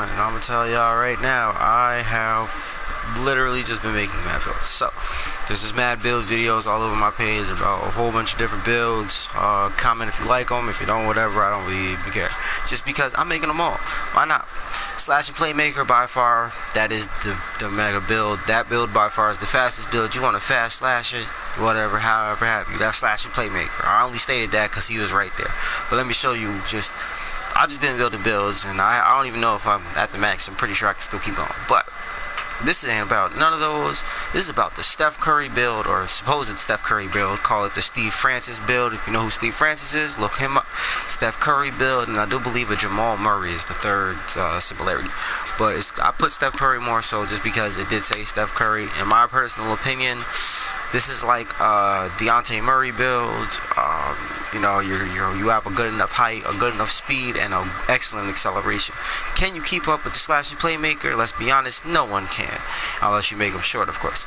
going, and I'm gonna tell y'all right now, I have literally just been making mad builds. So there's just mad build videos all over my page about a whole bunch of different builds. Comment if you like them, if you don't, whatever. I don't really even care, just because I'm making them all. Why not? Slash and Playmaker, by far, that is the mega build. That build by far is the fastest build. You want a fast slasher, whatever, however have you. That's Slash and Playmaker. I only stated that because he was right there. But let me show you just, I've just been building builds, and I don't even know if I'm at the max. I'm pretty sure I can still keep going. But this ain't about none of those. This is about the Steph Curry build, or supposed Steph Curry build. Call it the Steve Francis build. If you know who Steve Francis is, look him up. Steph Curry build, and I do believe a Jamal Murray is the third similarity. But I put Steph Curry more so just because it did say Steph Curry. In my personal opinion, this is like Deontay Murray build. You have a good enough height, a good enough speed, and an excellent acceleration. Can you keep up with the Slash and Playmaker? Let's be honest, no one can, unless you make them short, of course.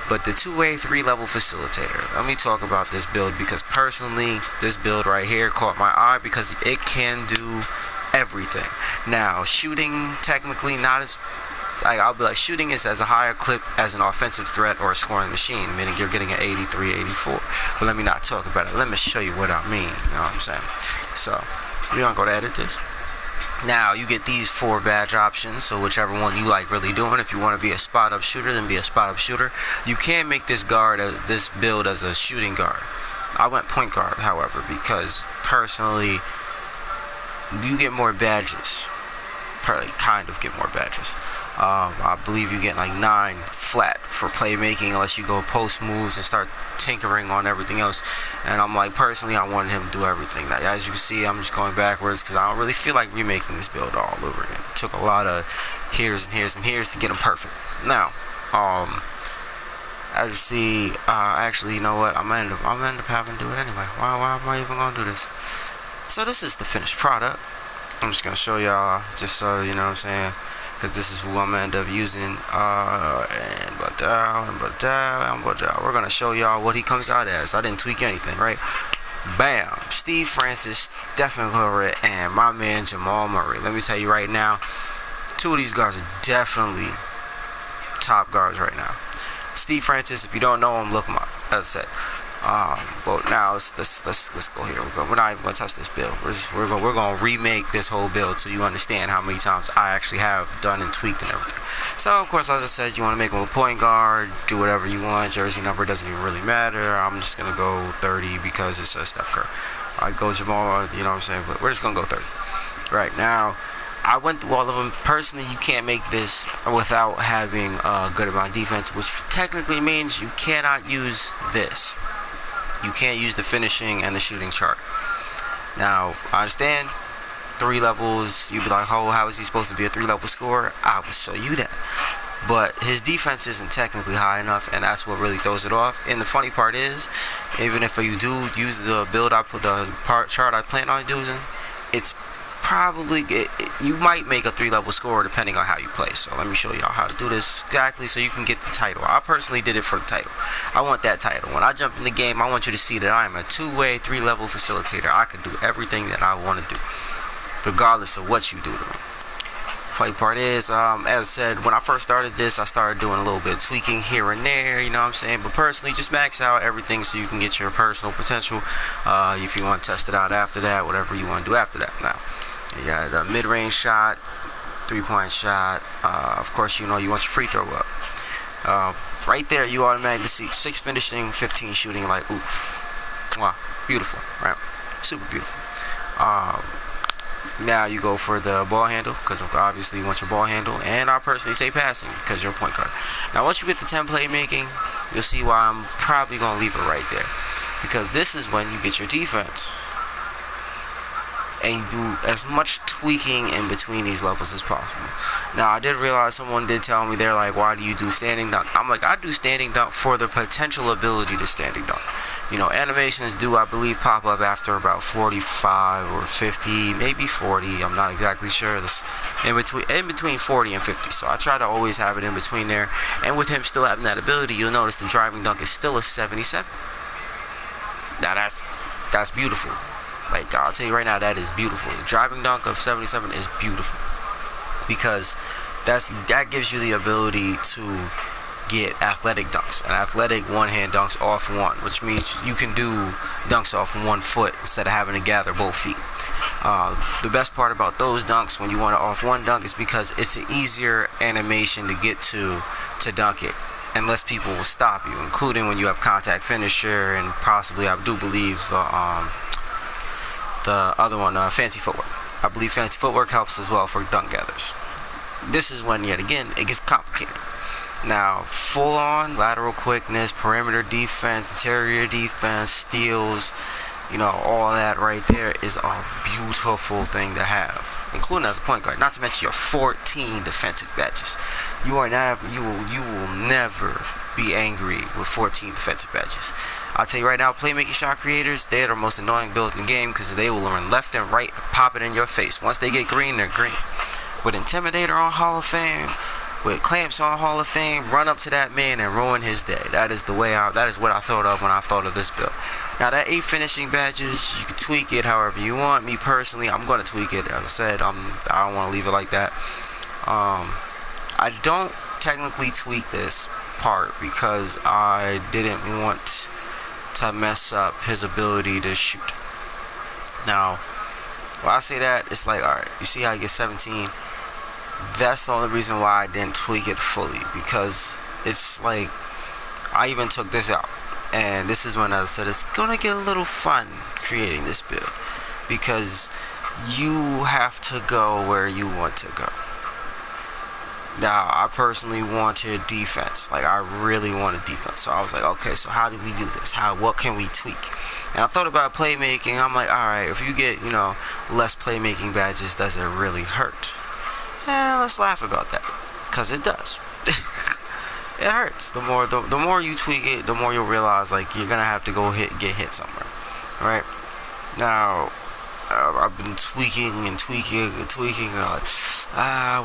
But the two-way, three-level Facilitator. Let me talk about this build, because personally, this build right here caught my eye because it can do everything. Now, shooting, technically not as... I'll be like, shooting is as a higher clip as an offensive threat or a scoring machine, meaning you're getting an 83, 84. But let me not talk about it. Let me show you what I mean. You know what I'm saying? So, we're going to go to edit this. Now, you get these 4 badge options, so whichever one you like really doing. If you want to be a spot-up shooter, then be a spot-up shooter. You can make this this build as a shooting guard. I went point guard, however, because personally, you get more badges. Kind of get more badges. I believe you get like 9 flat for playmaking, unless you go post moves and start tinkering on everything else. And I'm like, personally, I wanted him to do everything. Now, as you can see, I'm just going backwards because I don't really feel like remaking this build all over again. It took a lot of here's and here's and here's to get him perfect. Now, as you see, actually, you know what? I'm gonna end up having to do it anyway. Why am I even gonna do this? So this is the finished product. I'm just gonna show y'all, just so you know what I'm saying, because this is who I'm gonna end up using. We're gonna show y'all what he comes out as. I didn't tweak anything, right? Bam! Steve Francis, Steph Curry, and my man Jamal Murray. Let me tell you right now, 2 of these guards are definitely top guards right now. Steve Francis, if you don't know him, look him up. As I said. But now let's go here. We're not even gonna test this build. We're gonna remake this whole build so you understand how many times I actually have done and tweaked and everything. So of course, as I said, you want to make him a point guard, do whatever you want. Jersey number doesn't even really matter. I'm just gonna go 30 because it says Steph Curry. I'd go Jamal, you know what I'm saying, but we're just gonna go 30. Right now, I went through all of them. Personally, you can't make this without having a good amount of defense, which technically means you cannot use this. You can't use the finishing and the shooting chart. Now, I understand 3 levels. You'd be like, oh, how is he supposed to be a 3-level scorer? I will show you that. But his defense isn't technically high enough, and that's what really throws it off. And the funny part is, even if you do use the build I put, the chart I plan on using, it's probably, you might make a 3-level scorer depending on how you play. So let me show y'all how to do this exactly so you can get the title. I personally did it for the title. I want that title. When I jump in the game, I want you to see that I am a 2-way, 3-level Facilitator. I can do everything that I want to do, regardless of what you do to me. Funny part is, as I said, when I first started this, I started doing a little bit of tweaking here and there, you know what I'm saying? But personally, just max out everything so you can get your personal potential. If you want to test it out after that, whatever you want to do after that. Now, you got the mid-range shot, 3-point shot. Of course, you know you want your free throw up. Right there, you automatically see 6 finishing, 15 shooting. Like, ooh, wow, beautiful, right? Super beautiful. Now you go for the ball handle, because obviously you want your ball handle, and I personally say passing because you're a point guard. Now once you get the 10 playmaking, you'll see why I'm probably going to leave it right there, because this is when you get your defense and you do as much tweaking in between these levels as possible. Now I did realize someone did tell me, they're like, why do you do standing dunk? I'm like, I do standing dunk for the potential ability to standing dunk. You know, animations do, I believe, pop up after about 45 or 50, maybe 40. I'm not exactly sure. This in between 40 and 50. So I try to always have it in between there. And with him still having that ability, you'll notice the driving dunk is still a 77. Now that's beautiful. Like, I'll tell you right now, that is beautiful. The driving dunk of 77 is beautiful. because that gives you the ability to get athletic dunks, and athletic one-hand dunks off one, which means you can do dunks off 1 foot instead of having to gather both feet. The best part about those dunks when you want to off one dunk is because it's an easier animation to get to dunk it, and less people will stop you, including when you have contact finisher and possibly, I do believe, the other one, fancy footwork. I believe fancy footwork helps as well for dunk gathers. This is when, yet again, it gets complicated. Now, full-on lateral quickness, perimeter defense, interior defense, steals, all that right there is a beautiful thing to have, including as a point guard. Not to mention your 14 defensive badges. You will never be angry with 14 defensive badges. I'll tell you right now, playmaking shot creators, they are the most annoying build in the game because they will run left and right, pop it in your face. Once they get green, they're green. With Intimidator on Hall of Fame, with Clamps on Hall of Fame, run up to that man and ruin his day. That is what I thought of when I thought of this build. Now, that 8 finishing badges, you can tweak it however you want. Me personally, I'm going to tweak it. As I said, I don't want to leave it like that. I don't technically tweak this part because I didn't want to mess up his ability to shoot. Now, when I say that, it's like, alright, you see how he gets 17? That's the only reason why I didn't tweak it fully, because it's like, I even took this out, and this is when I said it's gonna get a little fun creating this build, because you have to go where you want to go. Now, I personally wanted defense. Like, I really wanted defense. So I was like, okay, so how do we do this? What can we tweak? And I thought about playmaking. I'm like, alright, if you get, less playmaking badges, does it really hurt? Let's laugh about that, because it does. It hurts. The more you tweak it, the more you'll realize, like, you're gonna have to get hit somewhere. Right? Now, I've been tweaking. Like,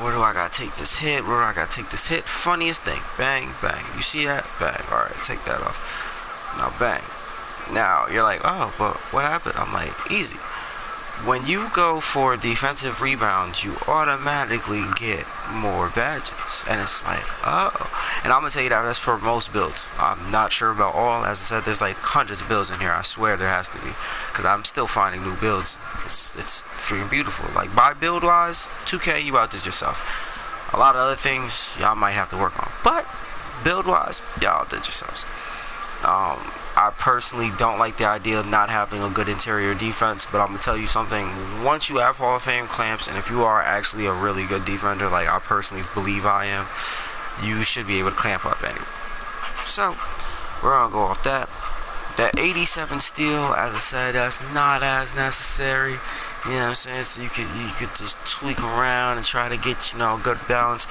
where do I gotta take this hit? Funniest thing, bang, bang. You see that? Bang. All right, take that off. Now, bang. Now you're like, oh, but what happened? I'm like, easy. When you go for defensive rebounds, you automatically get more badges, and it's like, oh. And I'm gonna tell you that's for most builds. I'm not sure about all. As I said, there's like hundreds of builds in here. I swear there has to be, because I'm still finding new builds. It's freaking beautiful. Like, by build wise, 2K, you outdid yourself. A lot of other things y'all might have to work on, but build wise, y'all did yourselves. I personally don't like the idea of not having a good interior defense, but I'm going to tell you something. Once you have Hall of Fame clamps, and if you are actually a really good defender, like I personally believe I am, you should be able to clamp up anyway. So, we're going to go off that. That 87 steal, as I said, that's not as necessary. You know what I'm saying? So you could just tweak around and try to get, good balance.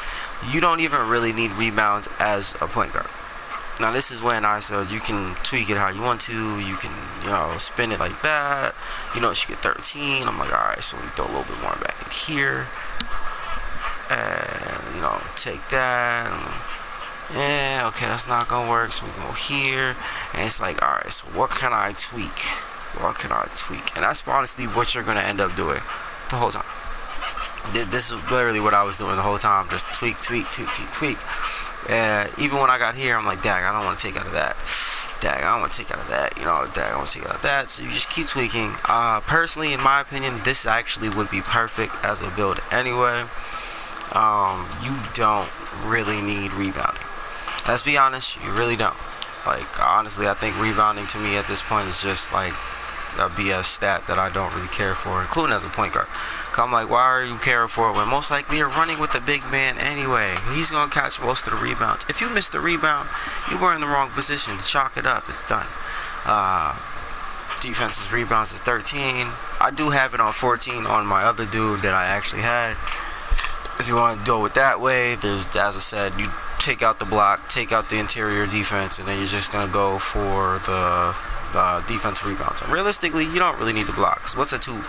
You don't even really need rebounds as a point guard. Now, this is when I said you can tweak it how you want to. You can, spin it like that. You should get 13. I'm like, alright, so we throw a little bit more back in here. And, take that. Yeah, okay, that's not going to work. So we go here. And it's like, alright, so what can I tweak? And that's honestly what you're going to end up doing the whole time. This is literally what I was doing the whole time. Just tweak. Even when I got here, I'm like, dang, I don't want to take out of that. Dang, I don't want to take out of that. I want to take out of that. So you just keep tweaking. Personally, in my opinion, this actually would be perfect as a build anyway. You don't really need rebounding. Let's be honest, you really don't. Like, honestly, I think rebounding to me at this point is just like a BS stat that I don't really care for, including as a point guard. I'm like, why are you caring for it when most likely you're running with a big man anyway? He's going to catch most of the rebounds. If you miss the rebound, you were in the wrong position. Chalk it up. It's done. Defense's rebounds is 13. I do have it on 14 on my other dude that I actually had. If you want to do it that way, there's, as I said, you take out the block, take out the interior defense, and then you're just going to go for the defense rebounds. And realistically, you don't really need the blocks. What's a two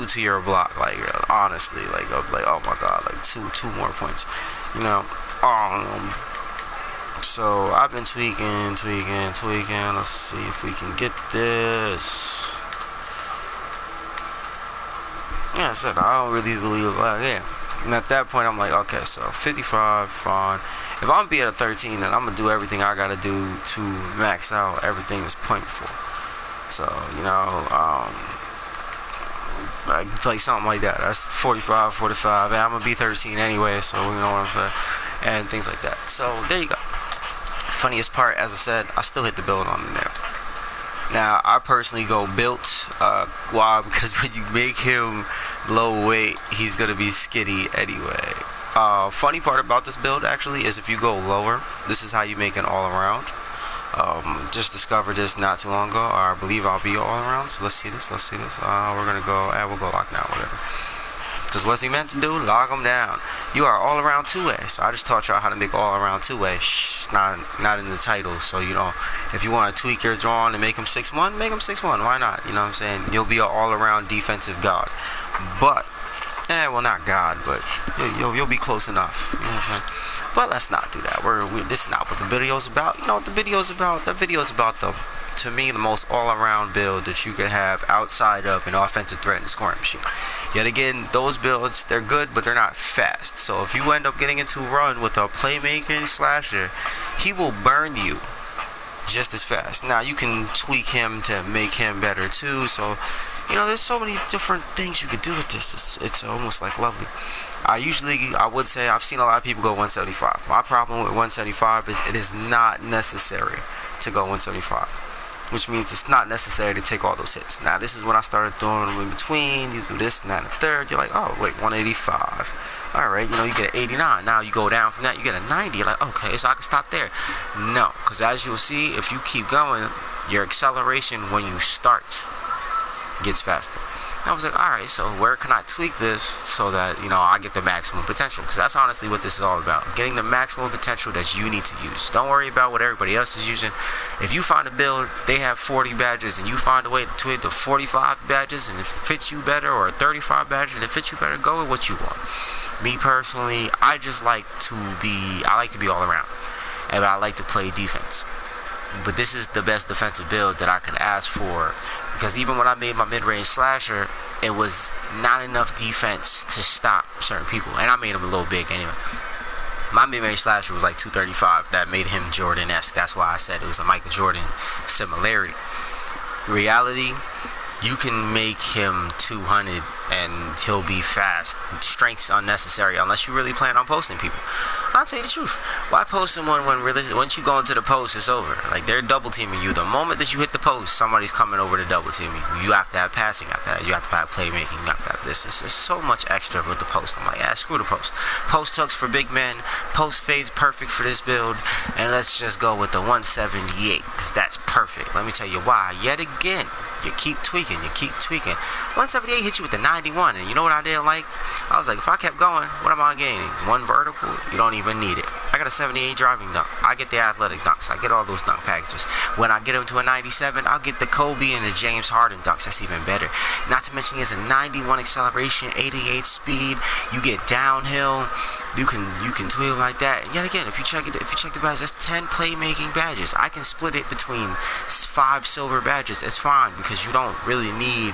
to your block? Like, honestly, like oh my god, like two more points. So I've been tweaking. Let's see if we can get this. Yeah, I said I don't really believe. Yeah, And at that point, I'm like, okay, so 55, fine. If I'm gonna be at a 13, then I'm gonna do everything I gotta do to max out everything that's point for. So, you know, like something like that. That's 45, 45. And I'm gonna be 13 anyway, so you know what I'm saying, and things like that. So there you go. Funniest part, as I said, I still hit the build on the nail. Now, I personally go built. Why? Because when you make him low weight, he's gonna be skinny anyway. Funny part about this build actually is if you go lower, this is how you make an all around. Just discovered this not too long ago. I believe I'll be all around. So let's see this. We're gonna go. We'll go lock down, whatever. Because what's he meant to do? Log them down. You are all around 2-way. So I just taught y'all how to make all around 2-way. Shh, not in the title. So you know, if you want to tweak your drawing and make him 6'1", make him 6'1". Why not? You know what I'm saying? You'll be an all around defensive god. But well, not God, but you'll be close enough. You know what I'm saying? But let's not do that. This is not what the video's about. You know what the video's about? The video's about to me, the most all-around build that you can have outside of an offensive threat and scoring machine. Yet again, those builds, they're good, but they're not fast. So if you end up getting into a run with a playmaking slasher, he will burn you just as fast. Now, you can tweak him to make him better too. So, you know, there's so many different things you could do with this. It's almost like lovely. I would say I've seen a lot of people go 175. My problem with 175 is it is not necessary to go 175. Which means it's not necessary to take all those hits. Now, this is when I started doing them in between. You do this and that and a third. You're like, oh, wait, 185. All right, you know, you get an 89. Now you go down from that, you get a 90. You're like, okay, so I can stop there. No, because as you'll see, if you keep going, your acceleration when you start gets faster. And I was like, all right, so where can I tweak this so that, you know, I get the maximum potential? Because that's honestly what this is all about. Getting the maximum potential that you need to use. Don't worry about what everybody else is using. If you find a build, they have 40 badges, and you find a way to tweak the 45 badges, and it fits you better, or 35 badges, and it fits you better, go with what you want. Me personally, I like to be all around. And I like to play defense. But this is the best defensive build that I could ask for, because even when I made my mid-range slasher, it was not enough defense to stop certain people, and I made him a little big anyway. My mid-range slasher was like 235. That made him Jordan-esque. That's why I said it was a Michael Jordan similarity. Reality, you can make him 200 and he'll be fast. Strength's unnecessary unless you really plan on posting people. I'll tell you the truth. Why post someone when once you go into the post, it's over? Like, they're double teaming you. The moment that you hit the post, somebody's coming over to double team you. You have to have passing after that. You have to have playmaking. You have to have this. It's so much extra with the post. I'm like, screw the post. Post hooks for big men. Post fades perfect for this build. And let's just go with the 178, because that's perfect. Let me tell you why. Yet again, you keep tweaking. 178 hit you with the 91, and you know what I didn't like? I was like, if I kept going, what am I gaining? One vertical? You don't even need it. I got a 78 driving dunk. I get the athletic dunks. I get all those dunk packages. When I get them to a 97, I'll get the Kobe and the James Harden dunks. That's even better. Not to mention he has a 91 acceleration, 88 speed. You get downhill. You can twirl like that. And yet again, if you check the badges, that's 10 playmaking badges. I can split it between 5 silver badges. It's fine, because you don't really need,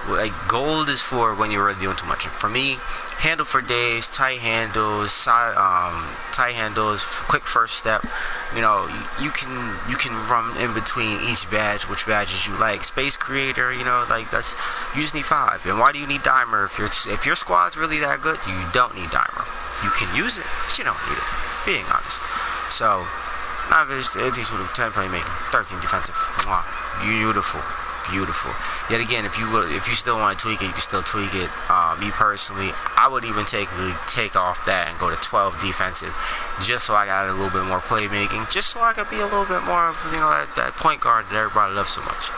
like, gold is for when you're really doing too much. For me, handle for days, tight handles, quick first step. You know, you can run in between each badge, which badges you like. Space creator, you know, like, that's, you just need 5. And why do you need dimer? If your squad's really that good, you don't need dimer. You can use it, but you don't need it. Being honest. So, it teaches you 10 playmaking, 13 defensive. Mwah. Beautiful. Yet again, if you still want to tweak it, you can still tweak it. Me personally, I would even take off that and go to 12 defensive, just so I got a little bit more playmaking, just so I could be a little bit more of, you know, that point guard that everybody loves so much.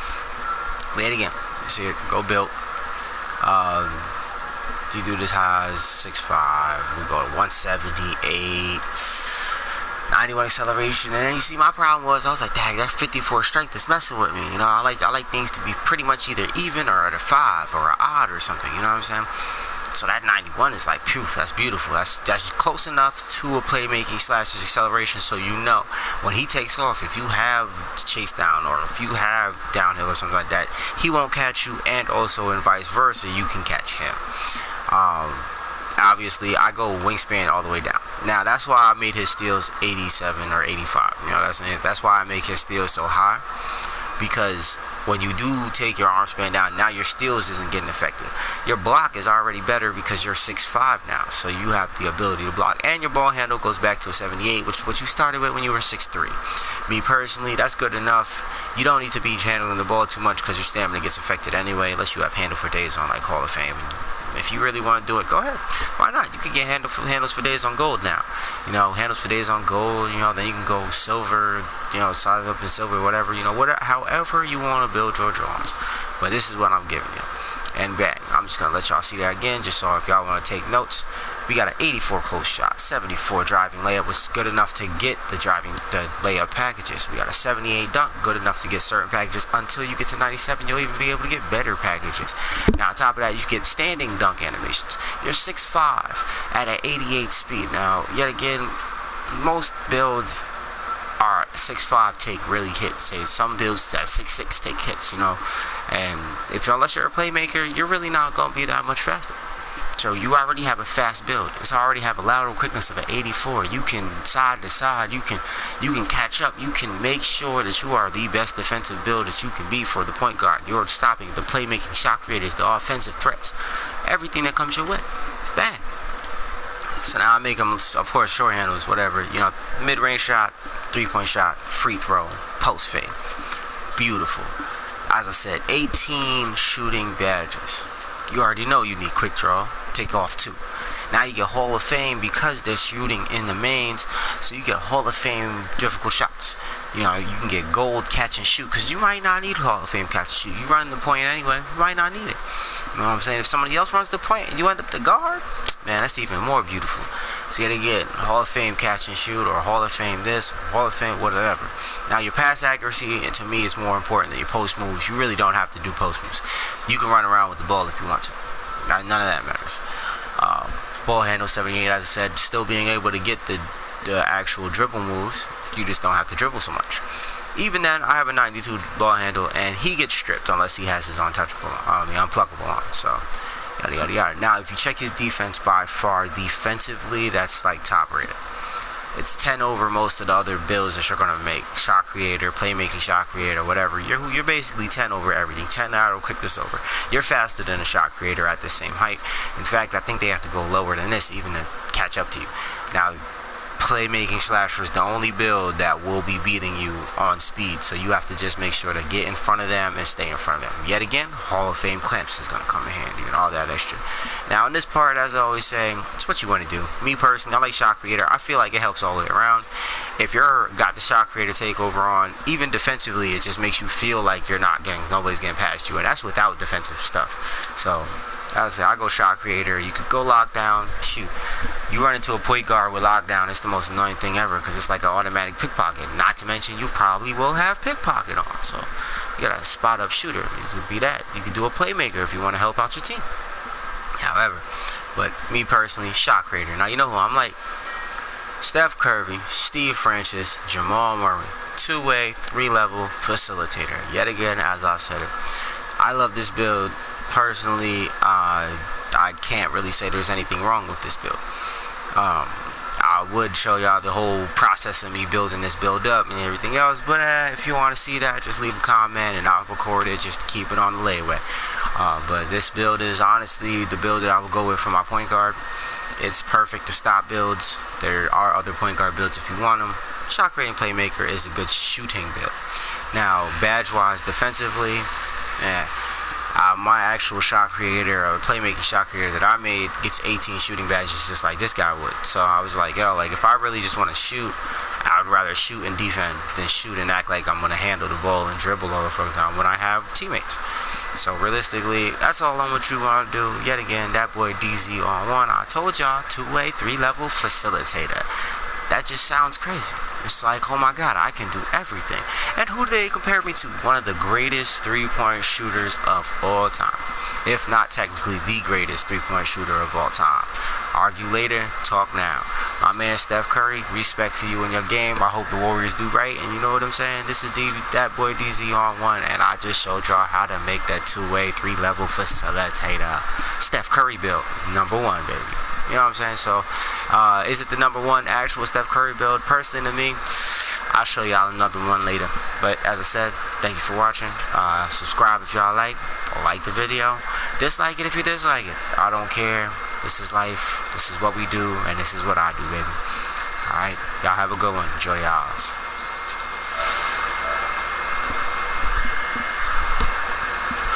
But yet again, you see it, go built. You do this high as 6'5", we go to 178, 91 acceleration, and then you see my problem was, I was like, dang, that 54 strength is messing with me. You know, I like things to be pretty much either even or at a 5 or an odd or something, you know what I'm saying? So that 91 is like, phew, that's beautiful. That's close enough to a playmaking / acceleration, so you know when he takes off, if you have chase down or if you have downhill or something like that, he won't catch you, and also and vice versa, you can catch him. obviously I go wingspan all the way down. Now that's why I made his steals 87 or 85. You know, that's why I make his steals so high, because when you do take your arm span down, now your steals isn't getting affected. Your block is already better because you're 6'5" now, so you have the ability to block, and your ball handle goes back to a 78, which is what you started with when you were 6'3". Me personally, that's good enough. You don't need to be handling the ball too much because your stamina gets affected anyway, unless you have handle for days on like Hall of Fame. If you really want to do it, go ahead. Why not? You can get handles for days on gold now. You know, handles for days on gold. You know, then you can go silver. You know, size up in silver, whatever. You know, whatever, however you want to build your drawings. But this is what I'm giving you. And bang, I'm just gonna let y'all see that again, just so if y'all want to take notes. We got an 84 close shot, 74 driving layup, which is good enough to get the layup packages. We got a 78 dunk, good enough to get certain packages. Until you get to 97, you'll even be able to get better packages. Now, on top of that, you get standing dunk animations. You're 6'5" at an 88 speed. Now, yet again, most builds are 6'5" take really hits. Say some builds at 6'6" take hits, you know. And unless you're a playmaker, you're really not gonna be that much faster. So you already have a fast build. It's already have a lateral quickness of an 84. You can side to side. You can catch up. You can make sure that you are the best defensive build that you can be for the point guard. You're stopping the playmaking shot creators, the offensive threats, everything that comes your way. Bang. So now I make them, of course, short handles, whatever. You know, mid-range shot, 3-point shot, free throw, post fade. Beautiful. As I said, 18 shooting badges. You already know you need quick draw, take off 2. Now you get Hall of Fame because they're shooting in the mains, so you get Hall of Fame difficult shots. You know, you can get gold catch and shoot, because you might not need Hall of Fame catch and shoot. You run the point anyway, you might not need it. You know what I'm saying? If somebody else runs the point and you end up the guard, man, that's even more beautiful. So you gotta get Hall of Fame catch and shoot, or Hall of Fame this, Hall of Fame whatever. Now your pass accuracy, to me, is more important than your post moves. You really don't have to do post moves. You can run around with the ball if you want to. None of that matters. Ball handle 78, as I said, still being able to get the actual dribble moves. You just don't have to dribble so much. Even then, I have a 92 ball handle, and he gets stripped unless he has his unpluckable on. So, yada yada yada. Now, if you check his defense, by far defensively, that's like top rated. It's 10 over most of the other builds that you're gonna make. Shot creator, playmaking shot creator, whatever. You're basically 10 over everything. 10 lateral quickness over. You're faster than a shot creator at the same height. In fact, I think they have to go lower than this even to catch up to you. Now, playmaking slasher is the only build that will be beating you on speed, so you have to just make sure to get in front of them and stay in front of them. Yet again, Hall of Fame clamps is going to come in handy and all that extra. Now in this part, as I always say, it's what you want to do. Me personally, I like shot creator. I feel like it helps all the way around. If you're got the shot creator takeover on, even defensively, it just makes you feel like nobody's getting past you, and that's without defensive stuff. So I go shot creator. You could go lockdown. Shoot, you run into a point guard with lockdown, it's the most annoying thing ever, because it's like an automatic pickpocket. Not to mention, you probably will have pickpocket on. So you got a spot up shooter. You could be that. You could do a playmaker if you want to help out your team. However, but me personally, shot creator. Now you know who I'm like. Steph Curry, Steve Francis, Jamal Murray, 2-way, 3-level facilitator. Yet again, as I said it, I love this build. Personally, I can't really say there's anything wrong with this build. I would show y'all the whole process of me building this build up and everything else, but if you want to see that, just leave a comment and I'll record it just to keep it on the layaway. But this build is honestly the build that I would go with for my point guard. It's perfect to stop builds. There are other point guard builds if you want them. Shot creating playmaker is a good shooting build. Now, badge wise, defensively, my actual shot creator, or playmaking shot creator that I made, gets 18 shooting badges just like this guy would. So I was like, yo, like if I really just want to shoot, I would rather shoot and defend than shoot and act like I'm going to handle the ball and dribble all the fucking time when I have teammates. So realistically, that's all I'm what you want to do. Yet again, that boy DZ on one. I told y'all, 2-way, 3-level facilitator. That just sounds crazy. It's like, oh my god, I can do everything. And who do they compare me to? One of the greatest 3-point shooters of all time. If not technically the greatest 3-point shooter of all time. Argue later, talk now. My man Steph Curry, respect to you in your game. I hope the Warriors do right. And you know what I'm saying? This is that boy DZ on one. And I just showed y'all how to make that 2-way, 3-level facilitator. Steph Curry build. #1, baby. You know what I'm saying? So, is it the #1 actual Steph Curry build? Personally, to me, I'll show y'all another one later. But as I said, thank you for watching. Subscribe if y'all like the video. Dislike it if you dislike it. I don't care. This is life. This is what we do, and this is what I do, baby. Alright, y'all have a good one. Enjoy y'all's.